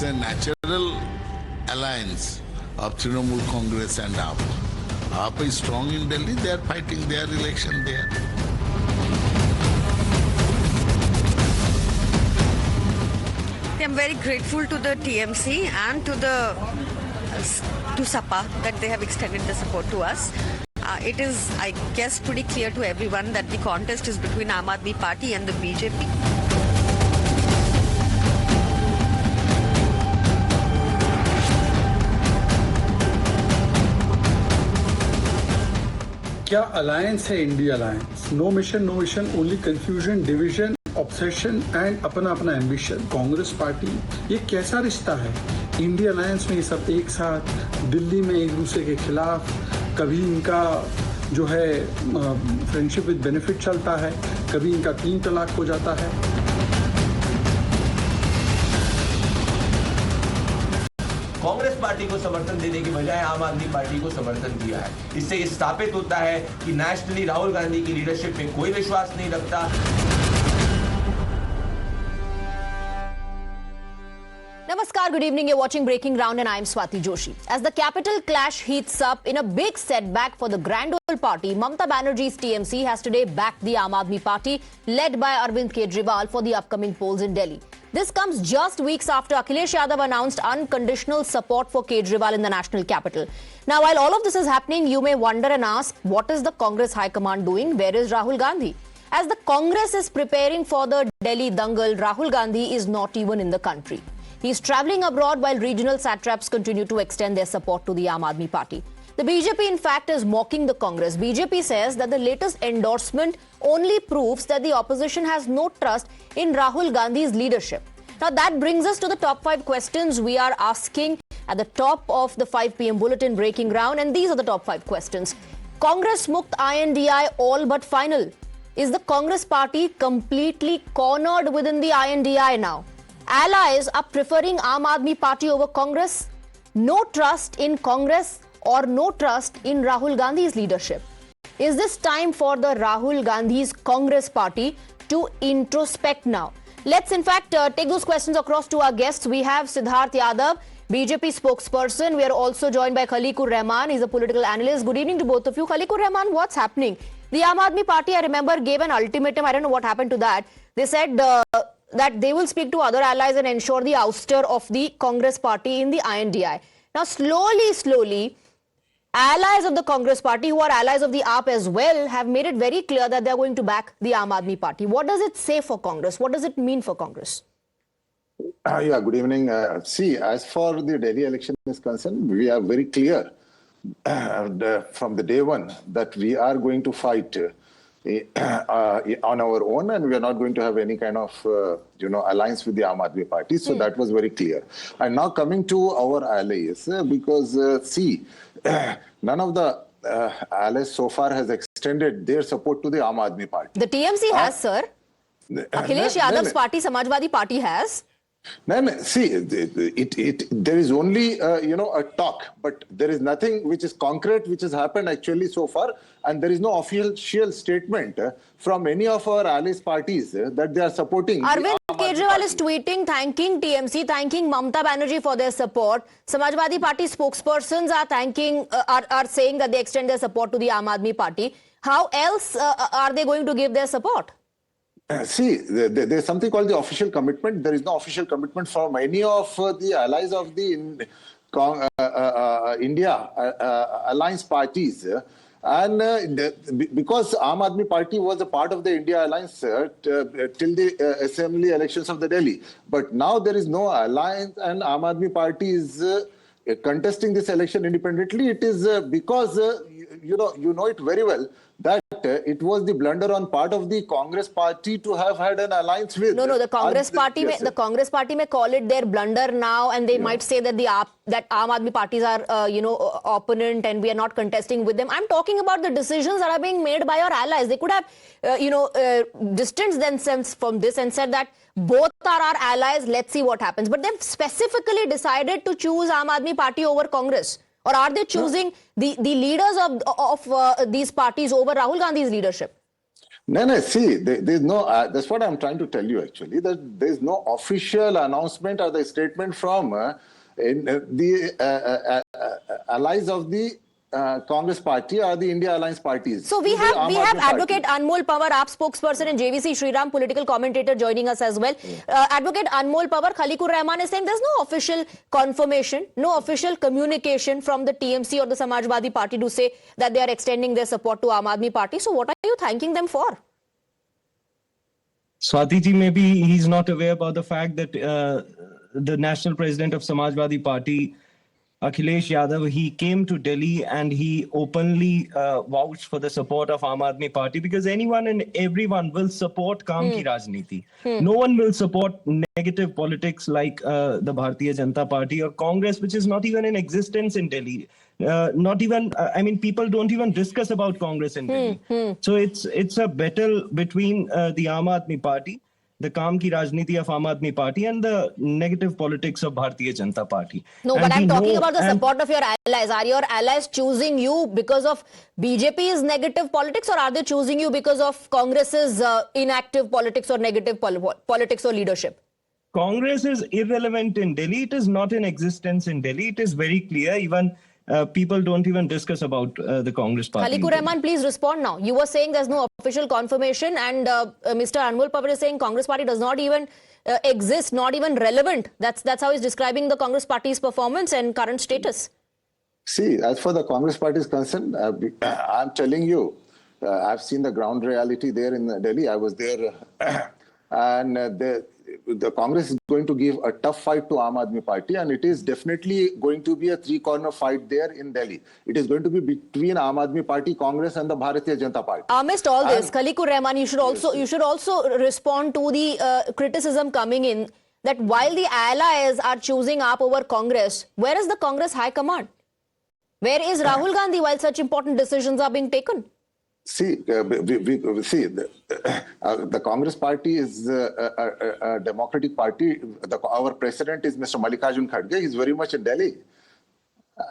is a natural alliance of Trinamool Congress and AAP. AAP is strong in Delhi, they are fighting their election there. I'm very grateful to the TMC and to SAPA that they have extended the support to us. It is, I guess, pretty clear to everyone that the contest is between Aam Aadmi Party and the BJP. क्या alliance है India alliance? No mission, only confusion, division, obsession and अपना अपना ambition. Congress party ये कैसा रिश्ता है? India alliance में ये सब एक साथ, दिल्ली में एक दूसरे के खिलाफ, कभी इनका जो है फ्रेंडशिप विद बेनिफिट चलता है, कभी इनका 3 तलाक हो जाता है. कांग्रेस पार्टी को समर्थन देने की बजाय आम आदमी पार्टी को समर्थन दिया है. इससे ये स्थापित होता है कि नेशनली राहुल गांधी की लीडरशिप में कोई विश्वास नहीं रखता. Namaskar, good evening. You're watching Breaking Ground and I'm Swati Joshi. As the capital clash heats up in a big setback for the Grand Old Party, Mamata Banerjee's TMC has today backed the Aam Aadmi Party led by Arvind Kejriwal for the upcoming polls in Delhi. This comes just weeks after Akhilesh Yadav announced unconditional support for Kejriwal in the national capital. Now, while all of this is happening, you may wonder and ask, what is the Congress High Command doing? Where is Rahul Gandhi? As the Congress is preparing for the Delhi Dangal, Rahul Gandhi is not even in the country. He's travelling abroad while regional satraps continue to extend their support to the Aam Aadmi Party. The BJP, in fact, is mocking the Congress. BJP says that the latest endorsement only proves that the opposition has no trust in Rahul Gandhi's leadership. Now, that brings us to the top 5 questions we are asking at the top of the 5 p.m. bulletin Breaking Ground. And these are the top 5 questions. Congress Mukt I.N.D.I. all but final. Is the Congress party completely cornered within the I.N.D.I. now? Allies are preferring Aam Aadmi Party over Congress. No trust in Congress or no trust in Rahul Gandhi's leadership. Is this time for the Rahul Gandhi's Congress party to introspect now? Let's in fact take those questions across to our guests. We have Siddharth Yadav, BJP spokesperson. We are also joined by Khaliqur Rahman. He's a political analyst. Good evening to both of you. Khaliqur Rahman, what's happening? The Aam Aadmi Party, I remember, gave an ultimatum. I don't know what happened to that. They said that they will speak to other allies and ensure the ouster of the Congress party in the I.N.D.I. Now, slowly, allies of the Congress party, who are allies of the AAP as well, have made it very clear that they are going to back the Aam Aadmi Party. What does it say for Congress? What does it mean for Congress? Yeah, good evening. See, as for the Delhi election is concerned, we are very clear from the day one that we are going to fight on our own, and we are not going to have any kind of alliance with the Aam Aadmi Party. So that was very clear. And now coming to our allies, because see, none of the allies so far has extended their support to the Aam Aadmi Party. The TMC has, sir. Akhilesh Yadav's party, Samajwadi Party has. No, see, there is only, a talk, but there is nothing which is concrete, which has happened actually so far. And there is no official statement from any of our allies parties that they are supporting. Arvind Kejriwal is tweeting, thanking TMC, thanking Mamata Banerjee for their support. Samajwadi Party spokespersons are saying that they extend their support to the Aam Aadmi Party. How else are they going to give their support? See, there's something called the official commitment. There is no official commitment from any of the allies of the India alliance parties. And because Aam Aadmi Party was a part of the India alliance till the assembly elections of the Delhi. But now there is no alliance and Aam Aadmi Party is contesting this election independently. It is because, you know it very well that it was the blunder on part of the Congress party to have had an alliance with. No, the Congress party, the Congress party may call it their blunder now, and they might say that that Aam Aadmi parties are, opponent, and we are not contesting with them. I'm talking about the decisions that are being made by our allies. They could have, distanced themselves from this and said that both are our allies. Let's see what happens. But they've specifically decided to choose Aam Aadmi Party over Congress. Or are they choosing the leaders of these parties over Rahul Gandhi's leadership? No. See, there's no. That's what I'm trying to tell you. Actually, that there's no official announcement or the statement from the allies of the Congress Party or the India Alliance parties. So we have Advocate Anmol Pawar, AAP spokesperson, and JVC Sriram, political commentator, joining us as well. Advocate Anmol Pawar, Khalikur Rahman is saying there's no official confirmation, no official communication from the TMC or the Samajwadi Party to say that they are extending their support to Aam Aadmi Party. So what are you thanking them for? Swati ji, maybe he's not aware about the fact that the national president of Samajwadi Party, Akhilesh Yadav, he came to Delhi and he openly vouched for the support of Aam Aadmi Party, because anyone and everyone will support Kaam ki Rajniti. No one will support negative politics like the Bharatiya Janata Party or Congress, which is not even in existence in Delhi. Not even, I mean, people don't even discuss about Congress in Delhi. So it's a battle between the Aam Aadmi Party, the Kaam ki Rajniti of Aam Aadmi Party, and the negative politics of Bharatiya Janata Party. No, but I'm talking about the support of your allies. Are your allies choosing you because of BJP's negative politics, or are they choosing you because of Congress's inactive politics or negative politics or leadership? Congress is irrelevant in Delhi. It is not in existence in Delhi. It is very clear. Even people don't even discuss about the Congress party. Khalikur Rahman, please respond now. You were saying there's no official confirmation, and Mr. Anmol Pawar is saying Congress party does not even exist, not even relevant. That's how he's describing the Congress party's performance and current status. See, as for the Congress party is concerned, I'm telling you, I've seen the ground reality there in Delhi. I was there, and the Congress is going to give a tough fight to Aam Aadmi Party, and it is definitely going to be a three-corner fight there in Delhi. It is going to be between Aam Aadmi Party, Congress, and the Bharatiya Janata Party. Amidst all this, Khalikur Rahman, you should also respond to the criticism coming in that while the allies are choosing AAP over Congress, where is the Congress High Command? Where is Rahul Gandhi while such important decisions are being taken? See, the Congress party is a democratic party. Our president is Mr. Mallikarjun Kharge. He's very much in Delhi.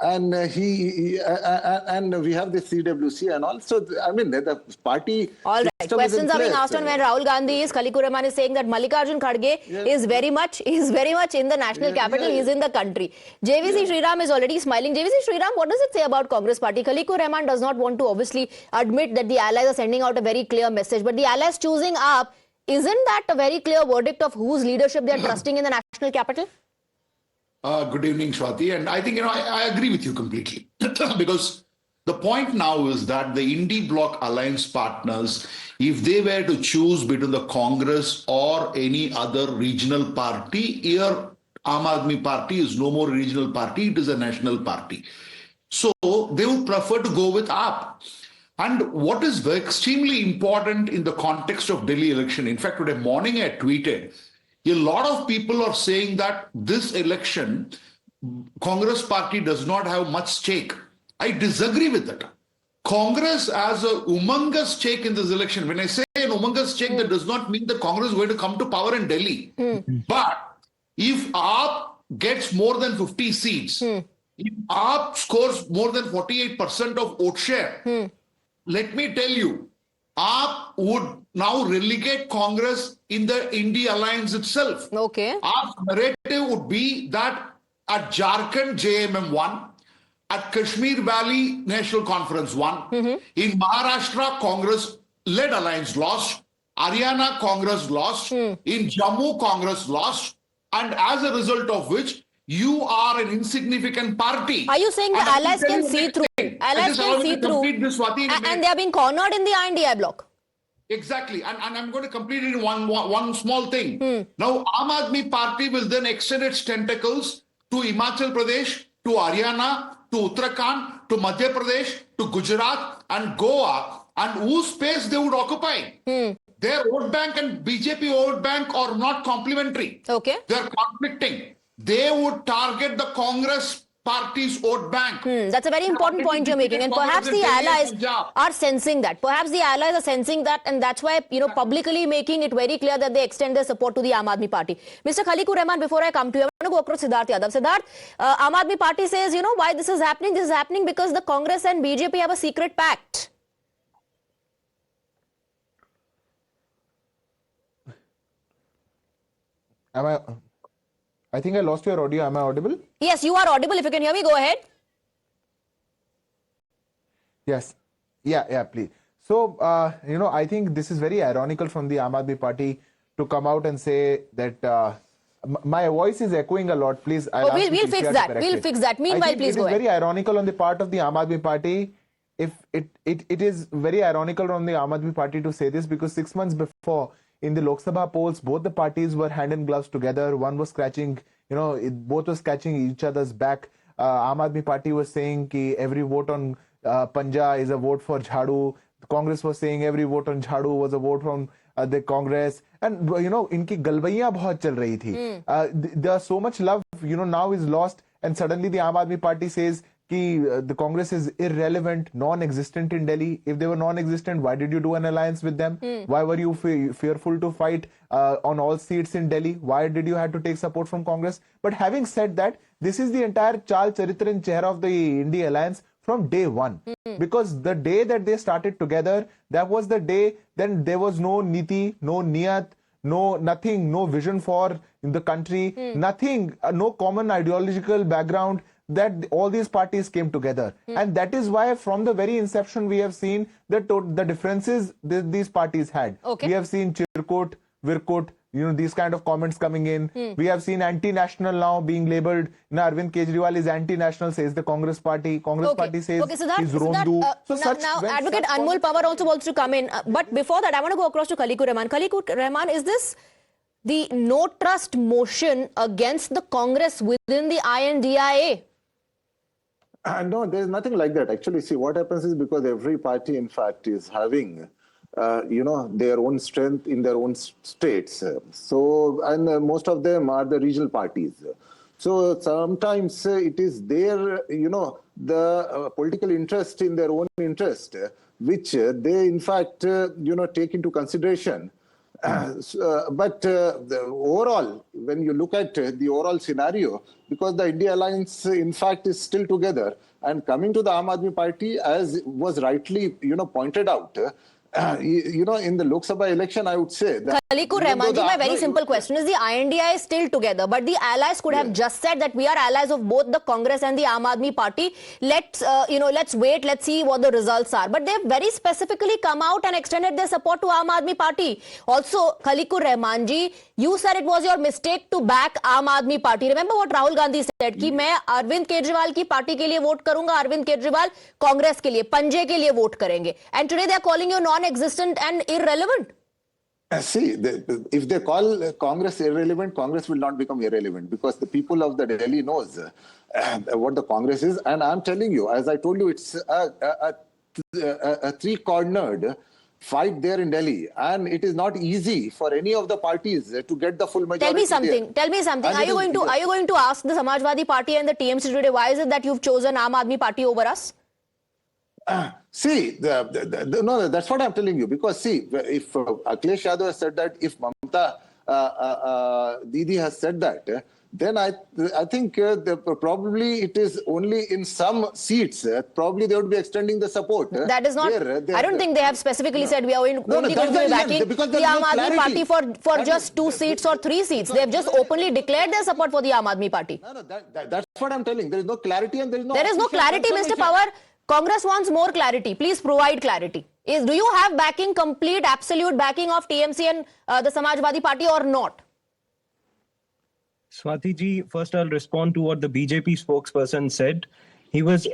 And and we have the CWC and all. So, I mean, the party... All right. Questions are being asked on where Rahul Gandhi is. Khalikur Rahman is saying that Mallikarjun Kharge is very much in the national capital. He's in the country. JVC Sriram is already smiling. JVC Sriram, what does it say about Congress party? Khalikur Rahman does not want to obviously admit that the allies are sending out a very clear message. But the allies choosing AAP, isn't that a very clear verdict of whose leadership they are trusting in the national capital? Good evening, Swati. And I think, I agree with you completely. Because the point now is that the Indi bloc alliance partners, if they were to choose between the Congress or any other regional party, here Aam Aadmi Party is no more a regional party, it is a national party. So they would prefer to go with AAP. And what is extremely important in the context of Delhi election, in fact, today morning I tweeted, a lot of people are saying that this election, Congress party does not have much stake. I disagree with that. Congress has a humongous stake in this election. When I say an humongous stake, that does not mean that Congress is going to come to power in Delhi. But if AAP gets more than 50 seats, if AAP scores more than 48% of vote share, let me tell you, AAP would now relegate Congress in the Indi alliance itself. Okay. AAP's narrative would be that at Jharkhand, JMM won. At Kashmir Valley, National Conference won. In Maharashtra, Congress-led alliance lost. Haryana, Congress lost. In Jammu, Congress lost. And as a result of which, you are an insignificant party. Are you saying the allies can see through? Allies can see through. And they are being cornered in the I.N.D.I.A bloc. Exactly. And I'm going to complete it in one small thing. Now, Aam Aadmi Party will then extend its tentacles to Himachal Pradesh, to Haryana, to Uttarakhand, to Madhya Pradesh, to Gujarat and Goa, and whose space they would occupy. Their vote bank and BJP vote bank are not complementary. Okay. They are conflicting. They would target the Congress party's vote bank. That's a very important point you're making, and perhaps the allies are sensing that. Perhaps the allies are sensing that, and that's why, publicly making it very clear that they extend their support to the Aam Aadmi Party. Mr. Khalikur Rahman, before I come to you, I want to go across Siddharth Yadav. Siddharth, Aam Aadmi Party says, why this is happening? This is happening because the Congress and BJP have a secret pact. Am I think I lost your audio. Am I audible? Yes, you are audible. If you can hear me, go ahead. Yes. Yeah, please. So, I think this is very ironical from the Aam Aadmi Party to come out and say that my voice is echoing a lot. Please, we'll fix that. We'll fix that. Meanwhile, please go ahead. It is very ironical on the part of the Aam Aadmi Party. If it is very ironical on the Aam Aadmi Party to say this, because 6 months before in the Lok Sabha polls, both the parties were hand in gloves together. One was scratching, both were scratching each other's back. Aam Aadmi Party was saying that every vote on Panja is a vote for Jhadu. Congress was saying every vote on Jhadu was a vote from the Congress. And, inki galwaiyan bahut chal rahi thi. There's so much love, now is lost. And suddenly the Aam Aadmi Party says that the Congress is irrelevant, non-existent in Delhi. If they were non-existent, why did you do an alliance with them? Why were you fearful to fight on all seats in Delhi? Why did you have to take support from Congress? But having said that, this is the entire Chal Charitra and Chehra of the I.N.D.A. alliance from day one. Because the day that they started together, that was the day then there was no niti, no niyat, nothing, no vision for the country, nothing, no common ideological background, that all these parties came together. And that is why from the very inception we have seen the differences these parties had. Okay. We have seen Chirkut, Virkut, these kind of comments coming in. We have seen anti-national now being labelled. Arvind Kejriwal is anti-national, says the Congress party. Congress party says he's Rondu. Now Advocate Anmol Pawar also wants to come in. But before that, I want to go across to Khaliqur Rahman. Khaliqur Rahman, is this the no trust motion against the Congress within the I.N.D.I.A? No, there's nothing like that. Actually, see, what happens is because every party, in fact, is having their own strength in their own states. So, and most of them are the regional parties. So sometimes it is their, the political interest in their own interest, which they in fact, take into consideration. But overall, when you look at the overall scenario, because the India alliance, in fact, is still together, and coming to the Aam Aadmi Party, as was rightly, pointed out, in the Lok Sabha election, I would say that... Khaliqur Rahman, my very simple question is, the I.N.D.I.A is still together, but the allies could have just said that we are allies of both the Congress and the Aam Aadmi Party. Let's wait, let's see what the results are. But they've very specifically come out and extended their support to Aam Aadmi Party. Also, Khaliqur Rahman ji, you said it was your mistake to back Aam Aadmi Party. Remember what Rahul Gandhi said, कि मैं अरविंद केजरीवाल की party के लिए vote करूंगा, अरविंद केजरीवाल कांग्रेस के लिए, पंजे के लिए वोट करेंगे. And today they are calling you non-existent and irrelevant. See, if they call Congress irrelevant, Congress will not become irrelevant, because the people of the Delhi knows what the Congress is. And I'm telling you, as I told you, it's a three-cornered fight there in Delhi, and it is not easy for any of the parties to get the full majority. Tell me something. Are you going to ask the Samajwadi Party and the TMC today, why is it that you've chosen Aam Aadmi Party over us? See, no, that's what I'm telling you. Because see, if Akhilesh Yadav has said that, if Mamata Didi has said that, then I think probably it is only in some seats. Probably they would be extending the support. That is not. I don't think they have specifically said we are only going to be backing the Aam Aadmi Party for just 2 seats or 3 seats. They have just openly declared their support for the Aam Aadmi Party. No, that's what I'm telling. There is no clarity and there is no. There is no clarity, Mr. Pawar. Congress wants more clarity. Please provide clarity. Do you have backing, complete, absolute backing of TMC and the Samajwadi Party or not? Swati ji, first I'll respond to what the BJP spokesperson said. He was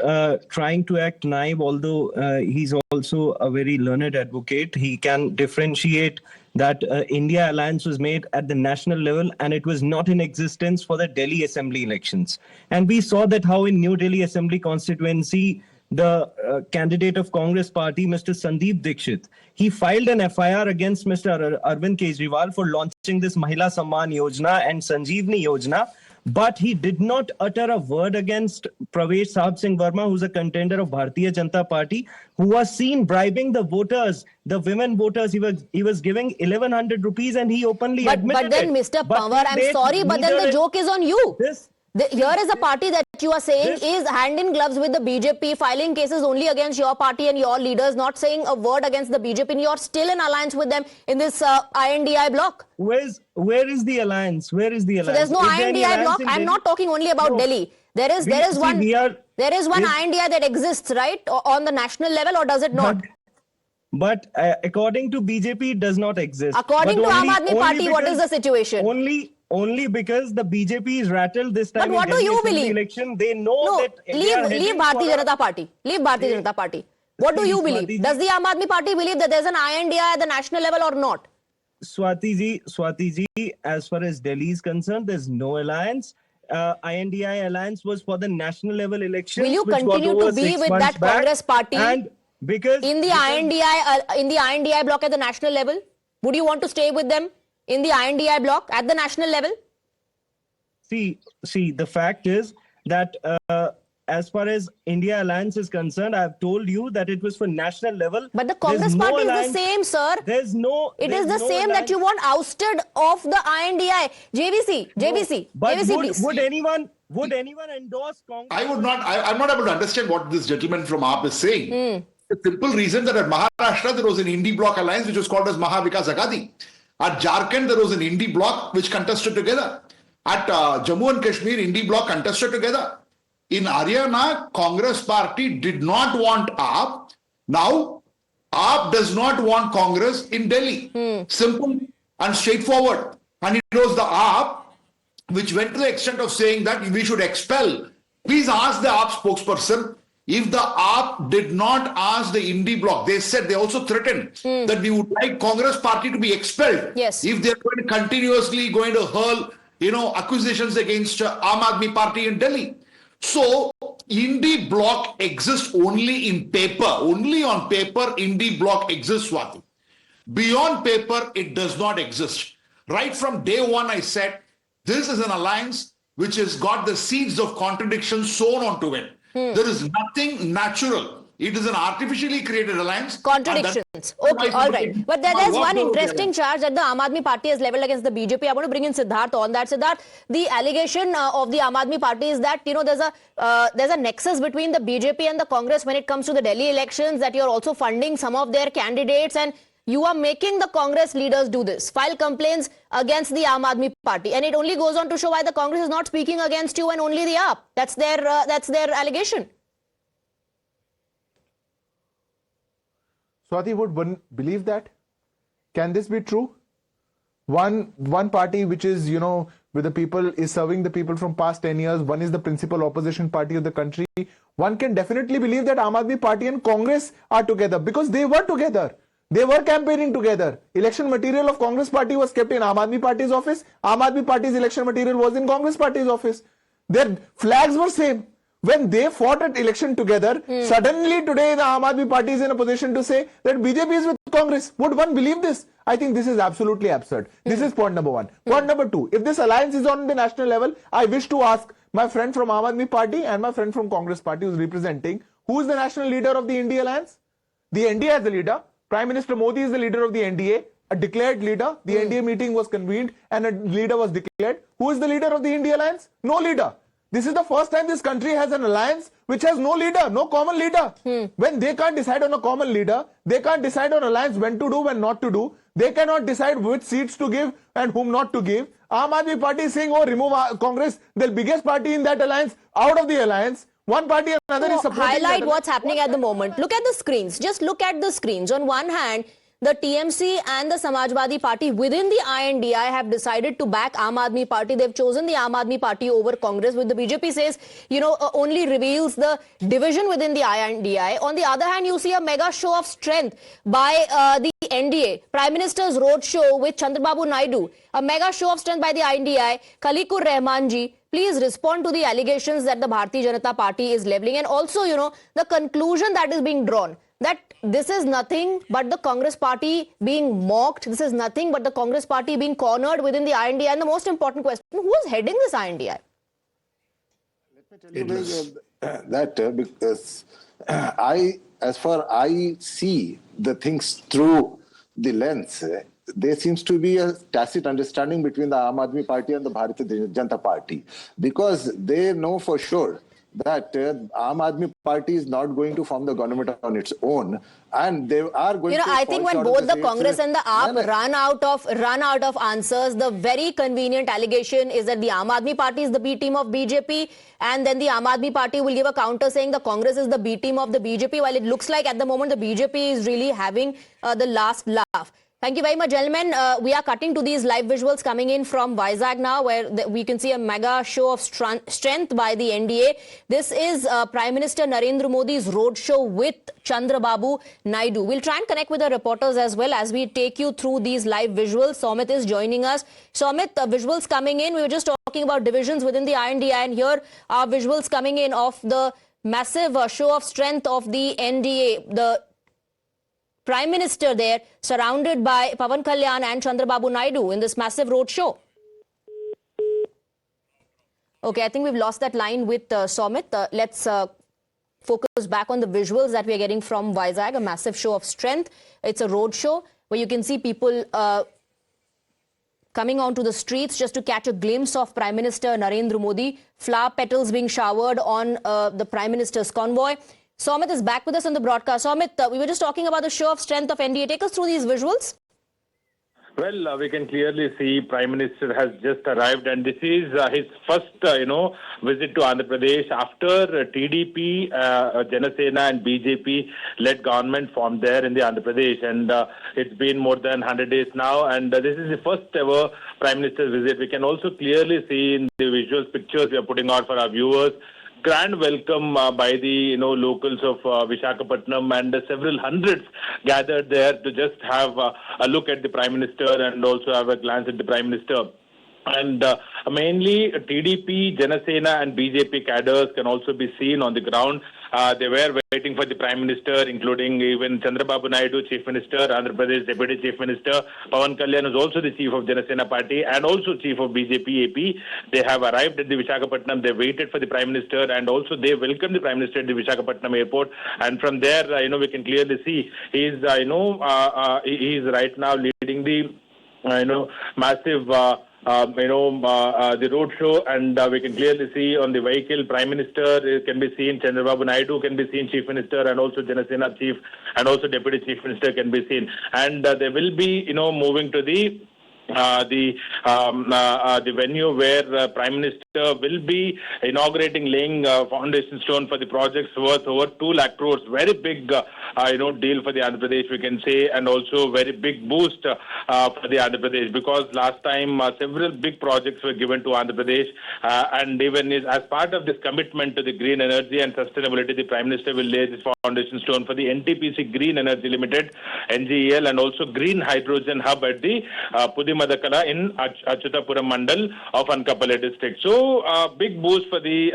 trying to act naive, although he's also a very learned advocate. He can differentiate that India alliance was made at the national level and it was not in existence for the Delhi Assembly elections. And we saw that how in New Delhi Assembly constituency, the candidate of Congress party, Mr. Sandeep Dikshit, he filed an FIR against Mr. Arvind Kejriwal for launching this Mahila Samman Yojana and Sanjeevani Yojana. But he did not utter a word against Pravesh Sahab Singh Verma, who's a contender of Bharatiya Janata Party, who was seen bribing the voters, the women voters. He was giving 1,100 rupees and he openly admitted it. But then, Mr. Pawar, I'm sorry, but then the joke is on you. Here is a party that you are saying is hand in gloves with the BJP, filing cases only against your party and your leaders, not saying a word against the BJP, and you're still in alliance with them in this I.N.D.I. bloc. Where is the alliance? Where is the So alliance? there's no Is there any I.N.D.I. alliance bloc. in I'm Delhi? not talking only about No. Delhi. There is one I.N.D.I. that exists, right, on the national level, or does it not? But according to BJP, it does not exist. According But to only- Aam Aadmi only Party, what is because- the situation? Only because the BJP is rattled this time. But what in do Delhi you Assembly believe? election, they know No, that they are leave heading Bharatiya for a- Janata Party. Leave Bharatiya Janata Party. What do See, you believe? Swati ji- Does the Aam Aadmi Party believe that there's an I.N.D.I. at the national level or not? Swati ji, as far as Delhi is concerned, there's no alliance. I.N.D.I. alliance was for the national level elections. Will you which got continue to over be 6 with months that back. Congress party And because in the I.N.D.I. bloc at the national level? Would you want to stay with them in the I.N.D.I. bloc at the national level? See, the fact is that as far as India alliance is concerned, I have told you that it was for national level. But the There's Congress no party alliance. is the same, sir. There's no. It there's is the no same that alliance. you want ousted of the I.N.D.I. JVC, But please. would anyone endorse Congress? I would not. I'm not able to understand what this gentleman from AAP is saying. The simple reason that at Maharashtra there was an Indi bloc alliance which was called as Mahavikas Aghadi. At Jharkhand there was an Indi bloc which contested together. At Jammu and Kashmir, Indi bloc contested together. In Haryana, Congress party did not want AAP. Now, AAP does not want Congress in Delhi. Simple and straightforward. And it was the AAP which went to the extent of saying that we should expel. Please ask the AAP spokesperson if the AAP did not ask the Indi bloc. They said, they also threatened that we would like Congress party to be expelled. Yes. If they're going to continuously going to hurl, accusations against Aam Aadmi Party in Delhi. So, Indi bloc exists only in paper. Only on paper, Indi bloc exists, Swati. Beyond paper, it does not exist. Right from day one, I said, this is an alliance which has got the seeds of contradiction sown onto it. There is nothing natural. It is an artificially created alliance. Contradictions. Okay, all right. But there's one interesting charge that the Aam Aadmi Party has leveled against the BJP. I want to bring in Siddharth on that. Siddharth, the allegation of the Aam Aadmi Party is that, there's a nexus between the BJP and the Congress when it comes to the Delhi elections, that you're also funding some of their candidates and you are making the Congress leaders do this, file complaints against the Aam Aadmi Party. And it only goes on to show why the Congress is not speaking against you and only the AAP. That's their allegation. Swati, would one believe that? Can this be true? One party which is, with the people, is serving the people from past 10 years. One is the principal opposition party of the country. One can definitely believe that Aam Aadmi Party and Congress are together because they were together. They were campaigning together. Election material of Congress party was kept in Aam Aadmi Party's office. Aam Aadmi Party's election material was in Congress party's office. Their flags were same. When they fought at election together, suddenly today the Aam Aadmi Party is in a position to say that BJP is with Congress. Would one believe this? I think this is absolutely absurd. This is point number one. Point number two, if this alliance is on the national level, I wish to ask my friend from Aam Aadmi Party and my friend from Congress Party who's representing, who is the national leader of the India alliance? The N.D.A. is the leader. Prime Minister Modi is the leader of the N.D.A. A declared leader. The N.D.A. meeting was convened and a leader was declared. Who is the leader of the India alliance? No leader. This is the first time this country has an alliance which has no leader, no common leader. When they can't decide on a common leader, they can't decide on alliance when to do, when not to do. They cannot decide which seats to give and whom not to give. Aam Aadmi Party is saying, remove Congress, the biggest party in that alliance, out of the alliance. One party or another is supporting. Highlight what's happening at the moment. Look at the screens. Just look at the screens. On one hand, the TMC and the Samajwadi Party within the I.N.D.I. have decided to back Aam Aadmi Party. They've chosen the Aam Aadmi Party over Congress, which the BJP says, only reveals the division within the I.N.D.I. On the other hand, you see a mega show of strength by the N.D.A. Prime Minister's road show with Chandrababu Naidu. A mega show of strength by the I.N.D.I. Khaliqur Rahmanji. Please respond to the allegations that the Bharatiya Janata Party is leveling, and also, the conclusion that is being drawn, that this is nothing but the Congress party being mocked. This is nothing but the Congress party being cornered within the I.N.D.I. And the most important question, who is heading this I.N.D.I.? Let me tell you that because as far I see the things through the lens, there seems to be a tacit understanding between the Aam Aadmi Party and the Bharatiya Janata Party, because they know for sure that Aam Aadmi Party is not going to form the government on its own, and they are going to. I think when both the Congress and the AAP run out of answers, the very convenient allegation is that the Aam Aadmi Party is the B team of BJP, and then the Aam Aadmi Party will give a counter saying the Congress is the B team of the BJP, while it looks like at the moment the BJP is really having the last laugh. Thank you very much, gentlemen. We are cutting to these live visuals coming in from Vizag now, where we can see a mega show of strength by the N.D.A. This is Prime Minister Narendra Modi's roadshow with Chandrababu Naidu. We'll try and connect with the reporters as well as we take you through these live visuals. Somit is joining us. Somit, visuals coming in. We were just talking about divisions within the I.N.D.I.A, and here are visuals coming in of the massive show of strength of the N.D.A. The Prime Minister there, surrounded by Pawan Kalyan and Chandrababu Naidu in this massive roadshow. Okay, I think we've lost that line with Somit. Let's focus back on the visuals that we're getting from Vizag, a massive show of strength. It's a roadshow where you can see people coming onto the streets just to catch a glimpse of Prime Minister Narendra Modi. Flower petals being showered on the Prime Minister's convoy. Somit is back with us on the broadcast. Somit, we were just talking about the show of strength of N.D.A. Take us through these visuals. Well, we can clearly see Prime Minister has just arrived, and this is his first, visit to Andhra Pradesh after TDP, Janasena and BJP-led government formed there in the Andhra Pradesh. And it's been more than 100 days now, and this is the first ever Prime Minister's visit. We can also clearly see in the visuals pictures we are putting out for our viewers grand welcome by the locals of Visakhapatnam, and several hundreds gathered there to just have a look at the Prime Minister and also have a glance at the Prime Minister. And mainly TDP, Janasena and BJP cadres can also be seen on the ground. They were waiting for the Prime Minister, including even Chandrababu Naidu, Chief Minister, Andhra Pradesh Deputy Chief Minister, Pawan Kalyan is also the Chief of Janasena Party and also Chief of BJP AP. They have arrived at the Visakhapatnam. They waited for the Prime Minister and also they welcomed the Prime Minister at the Visakhapatnam airport. And from there, we can clearly see he is right now leading the massive the road show, and we can clearly see on the vehicle Prime Minister can be seen, Chandrababu Naidu can be seen, Chief Minister, and also Janasena Chief and also Deputy Chief Minister can be seen. And they will be moving to the venue where Prime Minister will be inaugurating, laying foundation stone for the projects worth over 2 lakh crores. Very big, deal for the Andhra Pradesh, we can say, and also very big boost for the Andhra Pradesh, because last time several big projects were given to Andhra Pradesh, and even as part of this commitment to the green energy and sustainability, the Prime Minister will lay this foundation stone for the NTPC Green Energy Limited, NGEL, and also Green Hydrogen Hub at the Pudimadakala in Achutapuram Mandal of Ankappally district. So big boost for the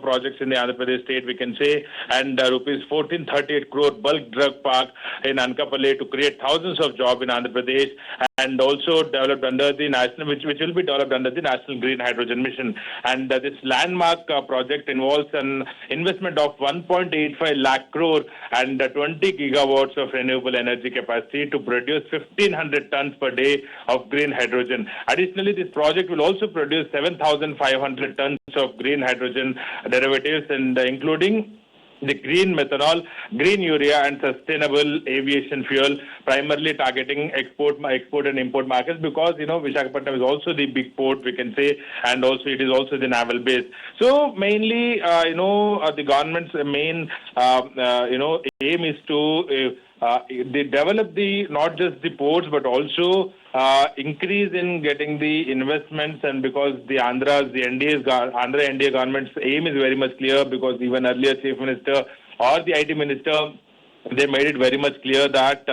projects in the Andhra Pradesh state, we can say, and rupees 1438 crore bulk drug park in Ankappally to create thousands of jobs in Andhra Pradesh, and also developed under the national, which will be developed under the National Green Hydrogen Mission. And this landmark project involves an investment of 1.85 lakh crore and 20 gigawatts of renewable energy capacity to produce 1,500 tons per day of green hydrogen. Additionally, this project will also produce 7,500 tons of green hydrogen derivatives, and including the green methanol, green urea, and sustainable aviation fuel, primarily targeting export and import markets, because Visakhapatnam is also the big port, we can say, and also it is also the naval base. So mainly, the government's main aim is to they develop not just the ports but also increase in getting the investments, and because the Andhra N.D.A government's aim is very much clear, because even earlier Chief Minister or the IT Minister, they made it very much clear that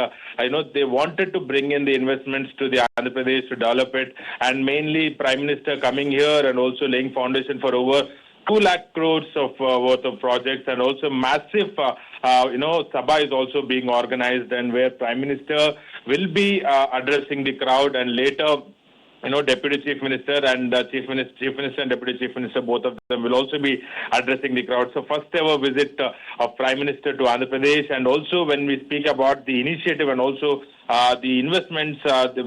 they wanted to bring in the investments to the Andhra Pradesh to develop it, and mainly Prime Minister coming here and also laying foundation for over 2 lakh crores of worth of projects, and also massive Sabha is also being organized, and where Prime Minister will be addressing the crowd, and later Deputy Chief Minister and Chief Minister and Deputy Chief Minister, both of them will also be addressing the crowd. So first ever visit of Prime Minister to Andhra Pradesh, and also when we speak about the initiative and also the investments, the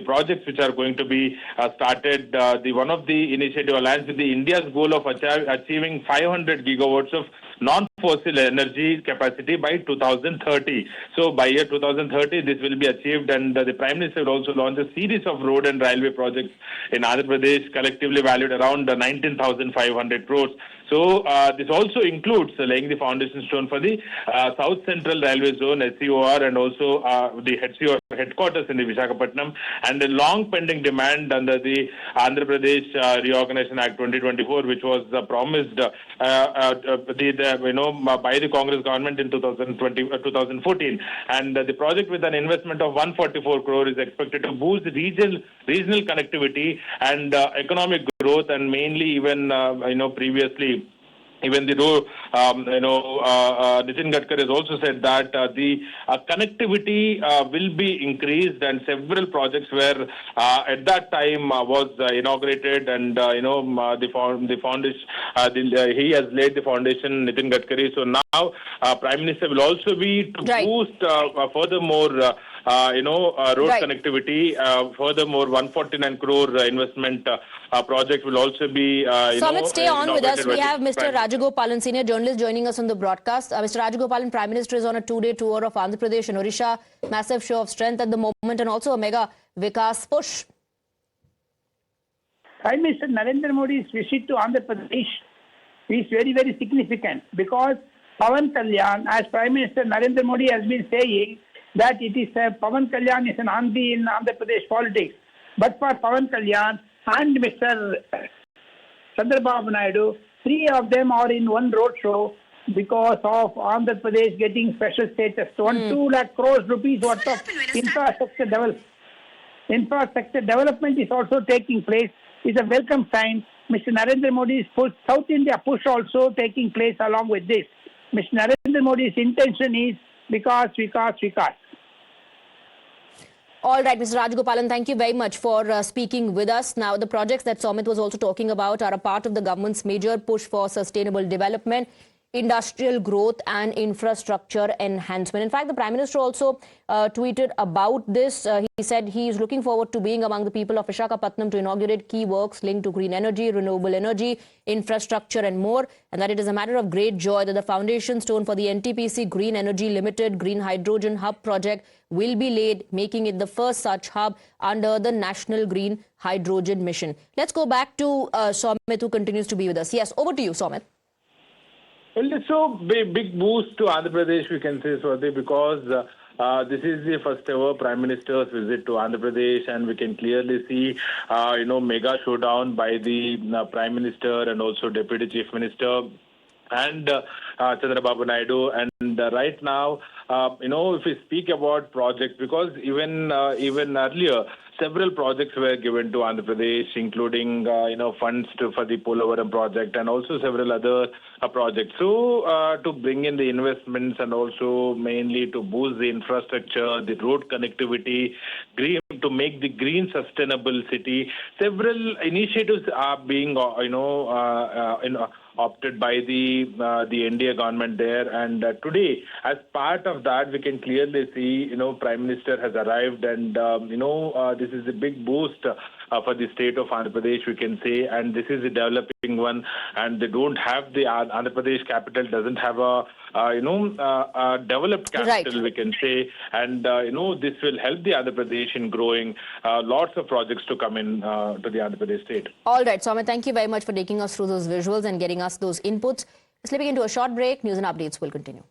projects which are going to be started. One of the initiative aligns with the India's goal of achieving 500 gigawatts of non-fossil energy capacity by 2030. So by year 2030, this will be achieved, and the Prime Minister will also launch a series of road and railway projects in Andhra Pradesh, collectively valued around 19,500 crores. So this also includes laying the foundation stone for the South Central Railway Zone, SCOR, and also the headquarters in the Visakhapatnam, and a long pending demand under the Andhra Pradesh Reorganization Act 2024, which was promised by the Congress government in 2014. And the project, with an investment of 144 crore, is expected to boost regional connectivity and economic growth, and mainly even previously. Even the Nitin Gadkari has also said that the connectivity will be increased, and several projects were at that time was inaugurated, and the foundation he has laid the foundation, Nitin Gadkari. So now Prime Minister will also be to boost furthermore road connectivity. Furthermore, 149 crore investment project will also be. Sumit, stay on with us. We have Mr. Rajagopalan, senior journalist, joining us on the broadcast. Mr. Rajagopalan, Prime Minister is on a two-day tour of Andhra Pradesh and Odisha. Massive show of strength at the moment, and also a mega Vikas push. Prime Minister Narendra Modi's visit to Andhra Pradesh is very, very significant, because Pawan Kalyan, as Prime Minister Narendra Modi has been saying, that it is Pawan Kalyan is an Andi in Andhra Pradesh politics. But for Pawan Kalyan and Mr. Chandrababu Naidu, three of them are in one road show because of Andhra Pradesh getting special status. So 2 lakh crores rupees worth of infrastructure development is also taking place. It's a welcome sign. Mr. Narendra Modi's South India push also taking place along with this. Mr. Narendra Modi's intention is Vikas. All right, Mr. Rajagopalan, thank you very much for speaking with us. Now, the projects that Sumit was also talking about are a part of the government's major push for sustainable development, industrial growth and infrastructure enhancement. In fact, the Prime Minister also tweeted about this. He said he is looking forward to being among the people of Visakhapatnam to inaugurate key works linked to green energy, renewable energy, infrastructure and more, and that it is a matter of great joy that the foundation stone for the NTPC Green Energy Limited Green Hydrogen Hub project will be laid, making it the first such hub under the National Green Hydrogen Mission. Let's go back to Soumit, who continues to be with us. Yes, over to you, Soumit. Well, it's so big boost to Andhra Pradesh, we can say, Swati, because this is the first ever Prime Minister's visit to Andhra Pradesh, and we can clearly see, mega showdown by the Prime Minister and also Deputy Chief Minister and Chandrababu Naidu. And right now, if we speak about projects, because even earlier, several projects were given to Andhra Pradesh, including funds for the Polavaram project and also several other projects. So to bring in the investments and also mainly to boost the infrastructure, the road connectivity, to make the green sustainable city, several initiatives are being opted by the N.D.A. government there. And today, as part of that, we can clearly see, Prime Minister has arrived, and this is a big boost for the state of Andhra Pradesh, we can say, and this is a developing one, and they don't have the Andhra Pradesh capital doesn't have a developed capital, we can say, and this will help the Andhra Pradesh in growing. Lots of projects to come in to the Andhra Pradesh state. All right, Soumit, thank you very much for taking us through those visuals and getting us those inputs. Slipping into a short break, news and updates will continue.